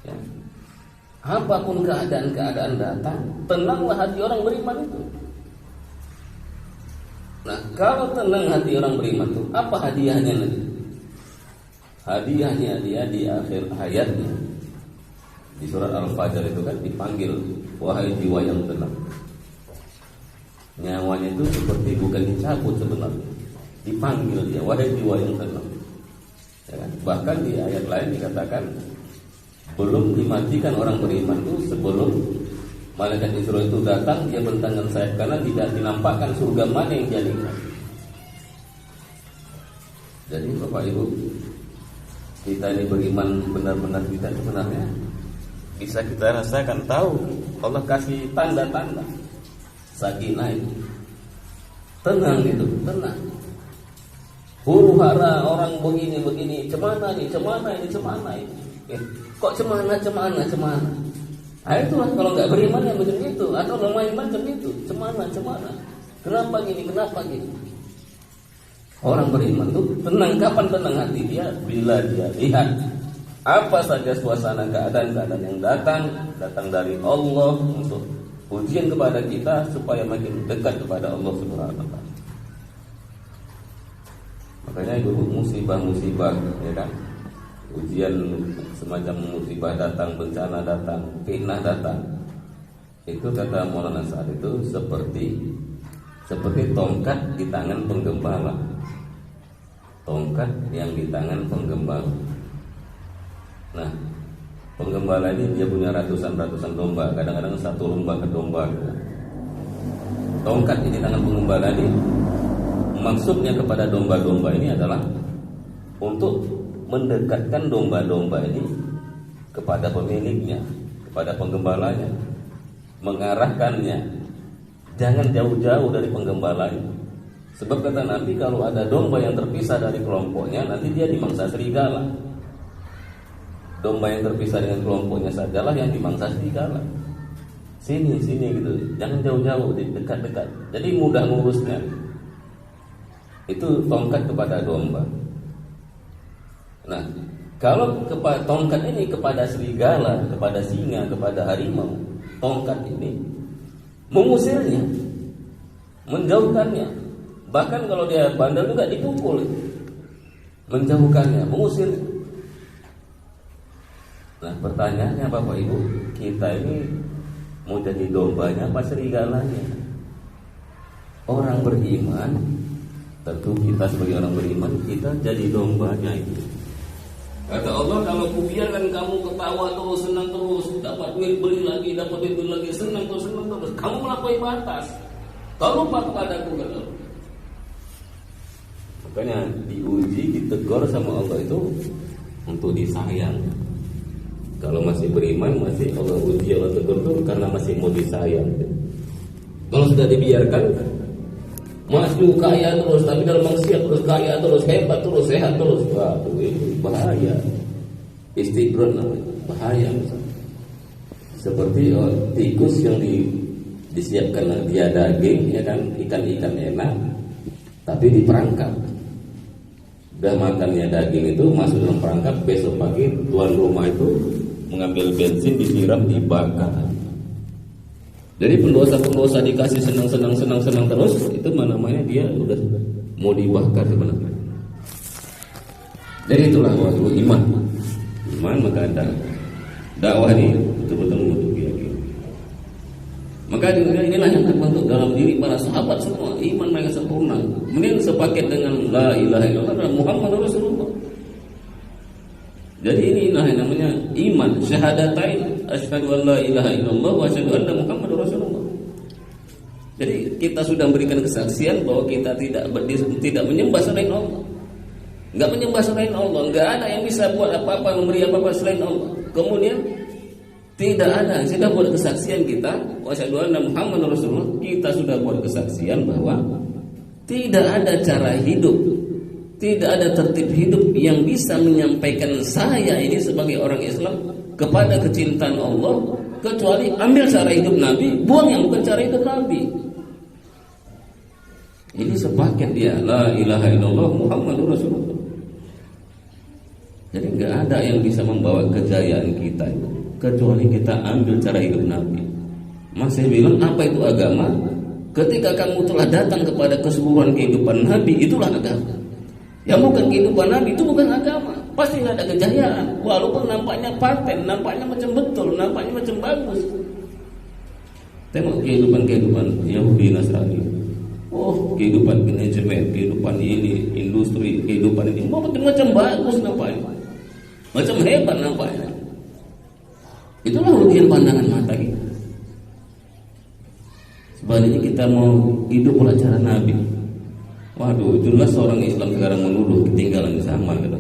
Ya. Apapun keadaan-keadaan datang, tenanglah hati orang beriman itu. Nah, kalau tenang hati orang beriman itu, apa hadiahnya nanti? Hadiahnya dia di akhir hayatnya. Di surat Al-Fajr itu kan dipanggil, wahai jiwa yang tenang. Nyawanya itu seperti bukan dicabut sebenarnya, dipanggil dia, wahai jiwa yang tenang. Ya kan? Bahkan di ayat lain dikatakan belum dimatikan orang beriman itu sebelum malaikat Israel itu datang, dia bentangkan sayap kanan, tidak dinampakkan surga mana yang dia lihat. Jadi Bapak Ibu, kita ini beriman benar-benar kita sebenarnya bisa kita rasakan, tahu Allah kasih tanda-tanda sakinah itu, tenang gitu, tenang. Huru hara orang begini, cemana ini. Kok cemana. Nah itulah kalau nggak beriman yang macam itu, atau lemah iman macam itu, cemana. Kenapa gini? Orang beriman tuh tenang. Kapan tenang hati dia? Bila dia lihat apa saja suasana keadaan yang datang dari Allah untuk ujian kepada kita supaya makin dekat kepada Allah Subhanahu wa taala. Makanya itu musibah-musibah, ya kan? Ujian semacam musibah datang, bencana datang, fitnah datang. Itu kata Maulana Sa'ad itu seperti tongkat di tangan penggembala. Tongkat yang di tangan penggembala. Nah, penggembala ini dia punya ratusan domba, kadang-kadang satu lomba ke domba. Tongkat ini di tangan penggembala ini maksudnya kepada domba-domba ini adalah untuk mendekatkan domba-domba ini kepada pemiliknya, kepada penggembalanya, mengarahkannya. Jangan jauh-jauh dari penggembalanya. Sebab kata Nabi, kalau ada domba yang terpisah dari kelompoknya, nanti dia dimangsa serigala. Domba yang terpisah dengan kelompoknya sajalah yang dimangsa serigala. Sini gitu. Jangan jauh-jauh, dekat-dekat. Jadi mudah ngurusnya. Itu tongkat kepada domba. Nah, kalau tongkat ini kepada serigala, kepada singa, kepada harimau, tongkat ini mengusirnya, menjauhkannya. Bahkan kalau dia bandel juga dipukul, menjauhkannya, mengusirnya. Nah, pertanyaannya Bapak Ibu, kita ini mau jadi dombanya apa serigalanya? Orang beriman, tentu kita sebagai orang beriman, kita jadi dombanya itu. Kata Allah, kalau kubiarkan kamu ketawa terus, senang terus, dapat duit beli lagi, senang terus, kamu melampaui batas. Kau lupa kepadaku, kata Allah. Makanya diuji, ditegur sama Allah itu untuk disayang. Kalau masih beriman, masih Allah uji, Allah tegur itu karena masih mau disayang. Kalau sudah dibiarkan, maju kaya terus, tapi dalam maksiat terus, kaya terus, hebat terus, sehat terus, wah itu bahaya. Istibron namanya, bahaya. Seperti tikus yang disiapkan dia daging, ya kan, ikan-ikan enak, tapi diperangkap. Udah makannya daging itu masuk dalam perangkap, besok pagi tuan rumah itu mengambil bensin, disiram, dibakar. Jadi pendosa dikasih senang terus, itu namanya dia udah mau dibakar sebenarnya. Jadi itulah waktu iman maka ada dakwah ini betul-betul untuk dia. Maka inilah yang terbentuk dalam diri para sahabat semua, iman mereka sempurna. Mending sepaket dengan la ilaha illallah Muhammadur Rasulullah. Jadi inilah yang namanya iman, syahadatain, asyhadu an la ilaha illallah wa asyhadu anna Muhammadur Rasulullah. Jadi kita sudah memberikan kesaksian bahwa kita tidak menyembah selain Allah. Enggak menyembah selain Allah, enggak ada yang bisa buat apa-apa, memberi apa-apa selain Allah. Kemudian tidak ada, sudah buat kesaksian kita, wa asyhadu anna Muhammadur Rasulullah, kita sudah buat kesaksian bahwa tidak ada cara hidup, tidak ada tertib hidup yang bisa menyampaikan saya ini sebagai orang Islam kepada kecintaan Allah kecuali ambil cara hidup Nabi, buang yang bukan cara hidup Nabi. Ini sepaket dia, la ilaha illallah Muhammadur Rasulullah. Jadi nggak ada yang bisa membawa kejayaan kita kecuali kita ambil cara hidup Nabi. Masih bilang apa itu agama? Ketika kamu telah datang kepada keseluruhan kehidupan Nabi, itulah agama. Yang bukan kehidupan Nabi itu bukan agama. Pasti nggak ada kejayaan. Walaupun nampaknya paten, nampaknya macam betul, nampaknya macam bagus. Tengok kehidupan Yahudi Nasrani. Oh, kehidupan manajemen, kehidupan ini, industri, kehidupan ini, macam bagus nampaknya, macam hebat nampaknya. Itulah ujian pandangan mata kita. Sebaliknya kita mau hidup pada cara Nabi. Waduh, jelas orang Islam sekarang menuduh ketinggalan zaman gitu.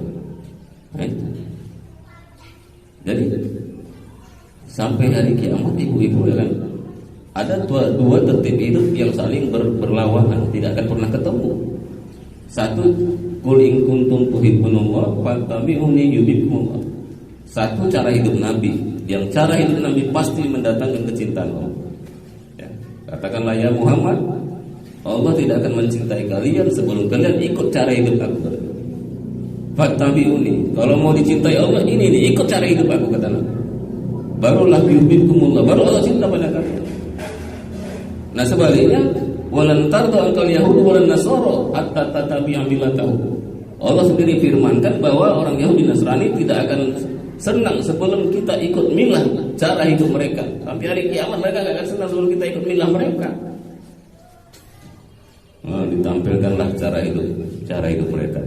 Jadi sampai hari kiamat ibu-ibu ya kan, ada dua tertib hidup yang saling berlawanan, tidak akan pernah ketemu. Satu, qul in kuntum tuhibbunallah fattabi'uni yuhibbukumullah. Satu cara hidup Nabi, yang cara hidup Nabi pasti mendatangkan kecintaan Allah. Ya, katakanlah ya Muhammad, Allah tidak akan mencintai kalian sebelum kalian ikut cara hidup aku. Fattabi'uni, kalau mau dicintai Allah ini nih, ikut cara hidup aku kata Nabi. Barulah yuhibbukumullah, baru Allah cinta pada kalian. Nah sebaliknya, walan tardu angkal Yahudi walan Nasoro hatta tatabi'a millatahu. Allah sendiri firmankan bahwa orang Yahudi Nasrani tidak akan senang sebelum kita ikut milah cara hidup mereka. Sampai hari kiamat mereka tidak akan senang sebelum kita ikut milah mereka. Nah, ditampilkanlah cara hidup mereka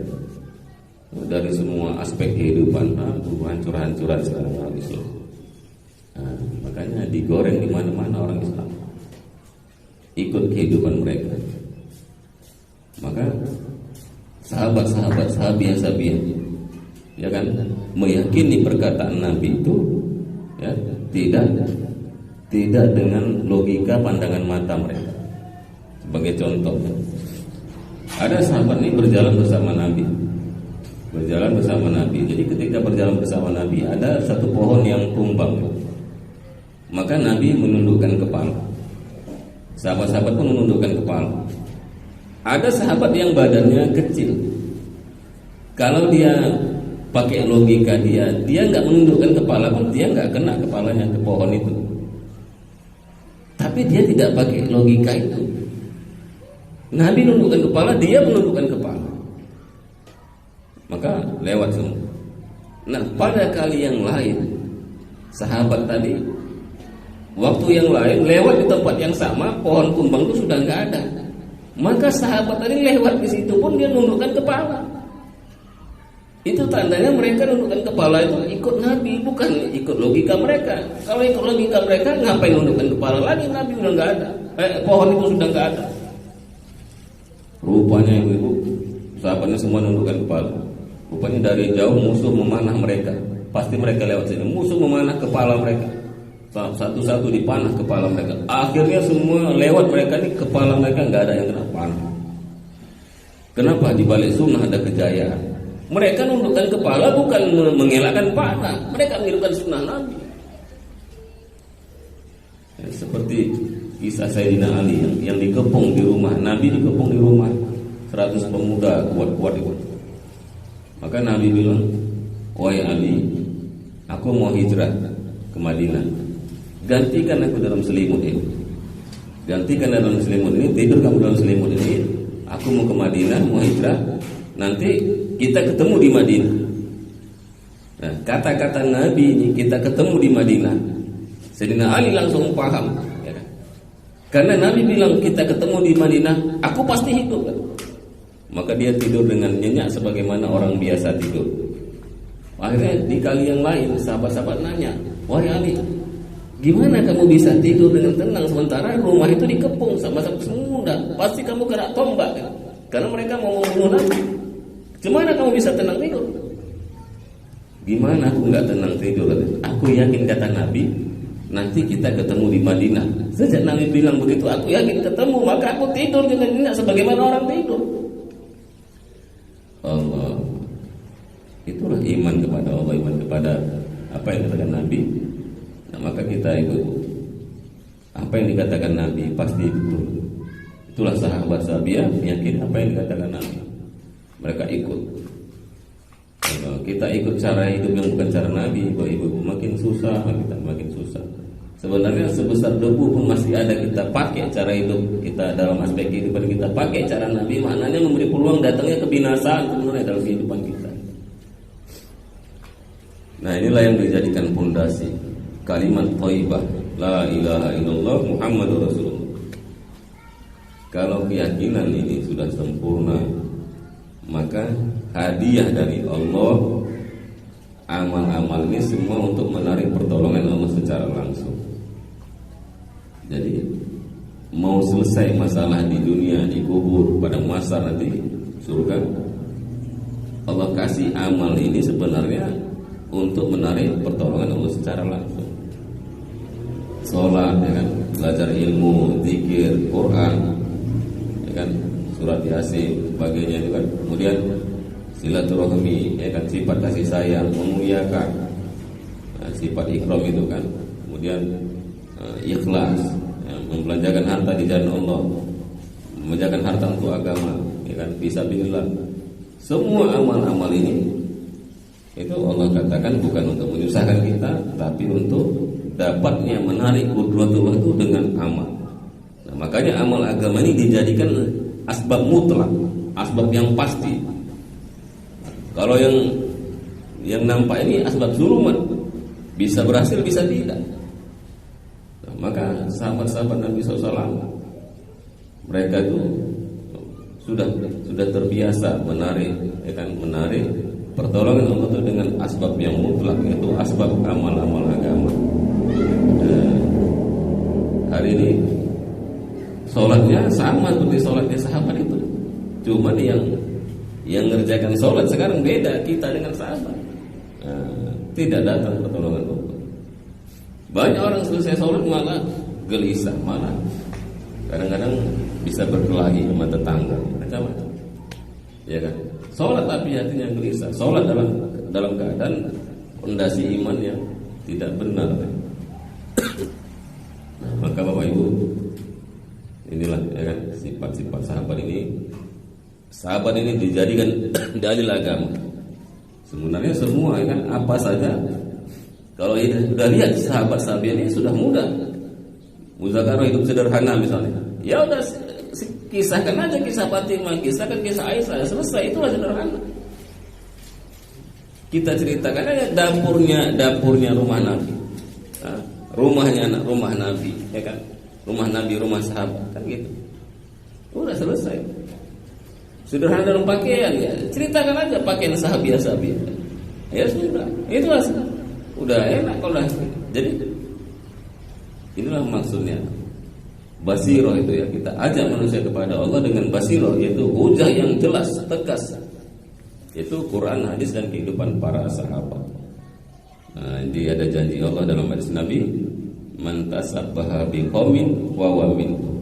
dari semua aspek kehidupan. Hancur-hancuran sekarang orang Islam. Nah, makanya digoreng di mana-mana orang Islam. Ikut kehidupan mereka. Maka sahabat-sahabat, sahabiah ya kan, meyakini perkataan Nabi itu ya, tidak dengan logika pandangan mata mereka. Sebagai contoh, ada sahabat ini berjalan bersama Nabi. Jadi ketika berjalan bersama Nabi, ada satu pohon yang tumbang. Maka Nabi menundukkan kepala. Sahabat-sahabat pun menundukkan kepala. Ada sahabat yang badannya kecil. Kalau dia pakai logika dia nggak menundukkan kepala pun dia nggak kena kepalanya ke pohon itu. Tapi dia tidak pakai logika itu. Nabi menundukkan kepala, dia menundukkan kepala. Maka lewat semua. Nah pada kali yang lain, sahabat tadi waktu yang lain lewat di tempat yang sama, pohon tumbang itu sudah nggak ada. Maka sahabat tadi lewat di situ pun dia nundukkan kepala. Itu tandanya mereka nundukkan kepala itu ikut Nabi, bukan ikut logika mereka. Kalau ikut logika mereka, ngapain nundukkan kepala lagi? Nabi sudah nggak ada, pohon itu sudah nggak ada. Rupanya ibu-ibu, sahabatnya semua nundukkan kepala. Rupanya dari jauh musuh memanah mereka. Pasti mereka lewat sini, musuh memanah kepala mereka. Satu-satu dipanah kepala mereka. Akhirnya semua lewat mereka ini, kepala mereka nggak ada yang kena panah. Kenapa? Di balik sunnah ada kejayaan. Mereka nundukkan kepala bukan mengelakkan panah, mereka menghidupkan sunnah Nabi. Ya, seperti kisah Sayyidina Ali yang dikepung di rumah Nabi, dikepung di rumah 100 pemuda kuat-kuat itu. Maka Nabi bilang, wahai Ali, aku mau hijrah ke Madinah. Gantikan aku dalam selimut ini. Gantikan dalam selimut ini, tidur kamu dalam selimut ini. Aku mau ke Madinah, mau hijrah. Nanti kita ketemu di Madinah. Nah, kata-kata Nabi ini, kita ketemu di Madinah. Sayyidina Ali langsung paham. Ya. Karena Nabi bilang kita ketemu di Madinah, aku pasti hidup. Kan? Maka dia tidur dengan nyenyak sebagaimana orang biasa tidur. Akhirnya di kali yang lain, sahabat-sahabat nanya, wahai Ali, gimana kamu bisa tidur dengan tenang sementara rumah itu dikepung sama pemuda? Pasti kamu kena tombak kan? Karena mereka mau membunuh Nabi. Gimana kamu bisa tenang tidur? Gimana aku nggak tenang tidur? Aku yakin kata Nabi, nanti kita ketemu di Madinah. Sejak Nabi bilang begitu, aku yakin ketemu, maka aku tidur dengan nyenyak sebagaimana orang tidur. Allah, itulah iman kepada Allah, iman kepada apa yang dikatakan Nabi. Nah, maka kita ikut apa yang dikatakan Nabi, pasti betul. Itulah sahabat sahabiah yakin apa yang dikatakan Nabi, mereka ikut. kita ikut cara hidup yang bukan cara Nabi, ibu makin susah, kita makin susah. Sebenarnya sebesar debu pun masih ada kita pakai cara hidup kita dalam aspek kehidupan kita pakai cara Nabi, maknanya memberi peluang datangnya kebinasaan sebenarnya dalam kehidupan kita. Nah, inilah yang dijadikan pondasi kalimat thayyibah la ilaha illallah Muhammadur Rasulullah. Kalau keyakinan ini sudah sempurna, maka hadiah dari Allah amal-amal ini semua untuk menarik pertolongan Allah secara langsung. Jadi mau selesai masalah di dunia, di kubur, pada masa nanti surga, Allah kasih amal ini sebenarnya untuk menarik pertolongan Allah secara langsung. Sholat, ya kan, belajar ilmu, zikir, Quran, ya kan, surat Yasin, sebagainya itu kan. Kemudian silaturahmi, ya kan, sifat kasih sayang, memuliakan, sifat ikram itu kan. Kemudian ikhlas, ya, membelanjakan harta di jalan Allah, membelanjakan harta untuk agama, ya kan, fisabilillah. Semua amal-amal ini itu Allah katakan bukan untuk menyusahkan kita, tapi untuk dapatnya menarik qudratullah itu dengan amal. Nah, makanya amal agama ini dijadikan asbab mutlak, asbab yang pasti. Kalau yang nampak ini asbab zulumat, bisa berhasil bisa tidak. Nah, maka sahabat-sahabat Nabi SAW mereka itu sudah terbiasa menarik, ya kan, menarik pertolongan Allah itu dengan asbab yang mutlak, yaitu asbab amal-amal agama. Hari ini sholatnya sama seperti sholatnya sahabat itu, cuma yang ngerjakan sholat sekarang beda kita dengan sahabat. Tidak datang pertolongan Allah. Banyak orang selesai sholat malah gelisah, malah kadang-kadang bisa berkelahi sama tetangga, macam-macam. Ya kan? Sholat tapi hatinya gelisah. Sholat dalam keadaan fondasi iman yang tidak benar. Nah, maka Bapak Ibu, inilah, ya kan, sifat-sifat sahabat ini. Sahabat ini dijadikan dalil agama. Sebenarnya semua, ya kan, apa saja. Kalau sudah lihat sahabat-sahabat ini sudah mudah. Muzakarah hidup sederhana misalnya. Ya udah kisahkan aja kisah Fatimah, kisahkan kisah Aisyah, selesai, itulah sederhana. Kita ceritakan aja dapurnya rumah Nabi, rumahnya rumah Nabi, ya kan, rumah Nabi, rumah sahabat, kan gitu. Udah selesai. Sederhana dalam pakaian, ya ceritakan aja pakaian sahabat. Ya sudah, itulah udah enak kalau jadi inilah maksudnya. Basiro itu, ya, kita ajak manusia kepada Allah dengan basiro, yaitu hujah yang jelas, tegas, yaitu Quran, hadis, dan kehidupan para sahabat. Nah, ini ada janji Allah dalam hadis Nabi, man tasabbaha biqaumin wa huwa minhum.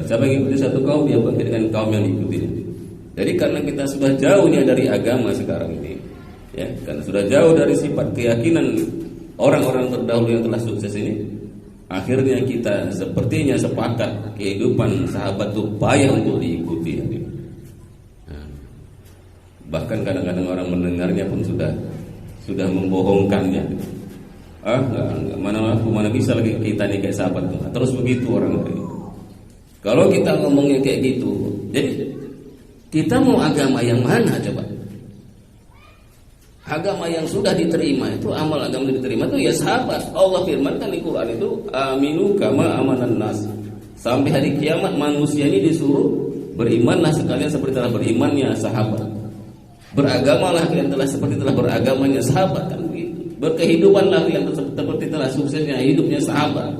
Siapa yang ikuti satu kaum, dia bangkit dengan kaum yang diikuti. Jadi karena kita sudah jauhnya dari agama sekarang ini, ya, karena sudah jauh dari sifat keyakinan orang-orang terdahulu yang telah sukses ini, akhirnya kita sepertinya sepakat kehidupan sahabat itu payah untuk diikuti. Nah, bahkan kadang-kadang orang mendengarnya pun sudah membohongkannya. Enggak, mana bisa lagi kita nih kayak sahabat itu. Terus begitu orang hari ini. Kalau kita ngomongnya kayak gitu, jadi kita mau agama yang mana coba? Agama yang sudah diterima itu, amal agama yang diterima itu ya sahabat. Allah firmankan di Quran itu, aminu kama amanan nas. Sampai hari kiamat manusia ini disuruh berimanlah sekalian seperti telah berimannya sahabat. Beragamalah kalian seperti telah beragamanya sahabat, kan begitu. Berkehidupanlah kalian seperti telah suksesnya hidupnya sahabat.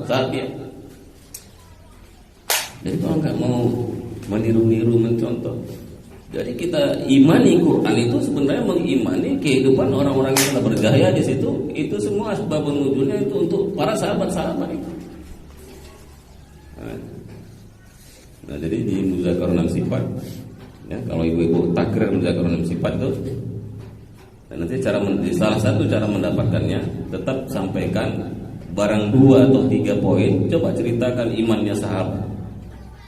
Jadi kalau nggak mau meniru-niru, mencontoh. Jadi kita imani Quran itu sebenarnya mengimani kehidupan orang-orang yang telah berjaya di situ. Itu semua sebab nuzulnya itu untuk para sahabat-sahabat itu. Nah, jadi di Muzakarah 6 sifat, ya, kalau ibu-ibu takrir Muzakarah 6 sifat itu, dan nanti salah satu cara mendapatkannya, tetap sampaikan barang 2 atau 3 poin. Coba ceritakan imannya sahabat.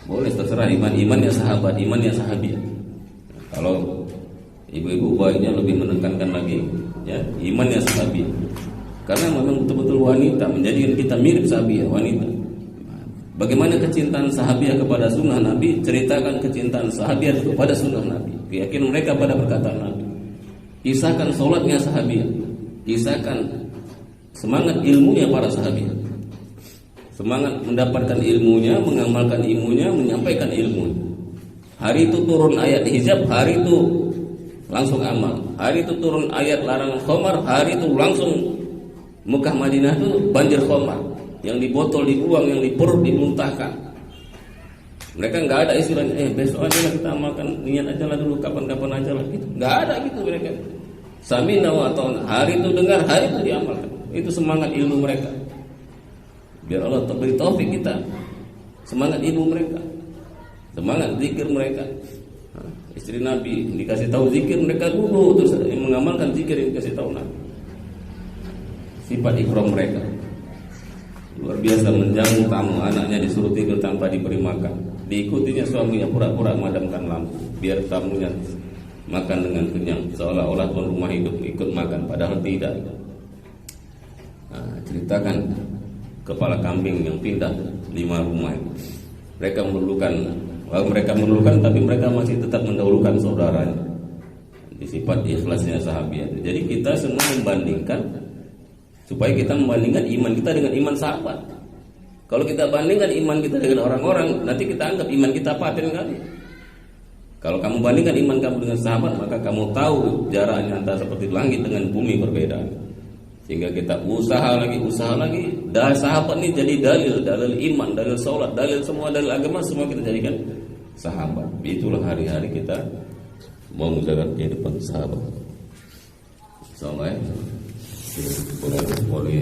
Boleh, terserah, imannya sahabat, imannya sahabiah. Ibu-ibu baiknya lebih menekankan lagi ya imannya sahabi. Karena memang betul-betul wanita menjadikan kita mirip sahabiah wanita. Bagaimana kecintaan sahabiah kepada sunnah Nabi, ceritakan kecintaan sahabiah kepada sunnah Nabi. Keyakinan mereka pada perkataan Nabi. Kisahkan sholatnya sahabiah. Kisahkan semangat ilmunya para sahabiah. Semangat mendapatkan ilmunya, mengamalkan ilmunya, menyampaikan ilmunya. Hari itu turun ayat hijab, hari itu langsung amal. Hari itu turun ayat larangan khamar, hari itu langsung Mekah Madinah itu banjir khamar. Yang di botol dibuang, yang di perut dimuntahkan. Mereka nggak ada istilahnya, besok aja lah kita amalkan, niat aja lah dulu, kapan-kapan aja lah gitu. Nggak ada gitu mereka. Samina wa ta'na, hari itu dengar, hari itu diamalkan. Itu semangat ilmu mereka. Biar Allah beri taufik kita. Semangat ilmu mereka. Semangat zikir mereka. Istri Nabi dikasih tahu zikir mereka dulu, terus mengamalkan zikir yang dikasih tahu Nabi. Sifat ikram mereka luar biasa, menjamu tamu, anaknya disuruh tidur tanpa diberi makan, diikutinya suaminya pura-pura memadamkan lampu biar tamunya makan dengan kenyang, seolah-olah tuan rumah hidup ikut makan, padahal tidak. Ceritakan kepala kambing yang pindah 5 rumah itu. Mereka memerlukan tapi mereka masih tetap mendahulukan saudaranya. Di sifat ikhlasnya sahabiah. Jadi kita semua membandingkan, supaya kita membandingkan iman kita dengan iman sahabat. Kalau kita bandingkan iman kita dengan orang-orang, nanti kita anggap iman kita paten kali. Kalau kamu bandingkan iman kamu dengan sahabat, maka kamu tahu jaraknya antara seperti langit dengan bumi berbeda. Sehingga kita usaha lagi. Dan sahabat ini jadi dalil iman, dalil sholat, dalil semua, dalil agama, semua kita jadikan sahabat. Itulah hari-hari kita mau menjaga kehidupan sahabat. Insyaallah boleh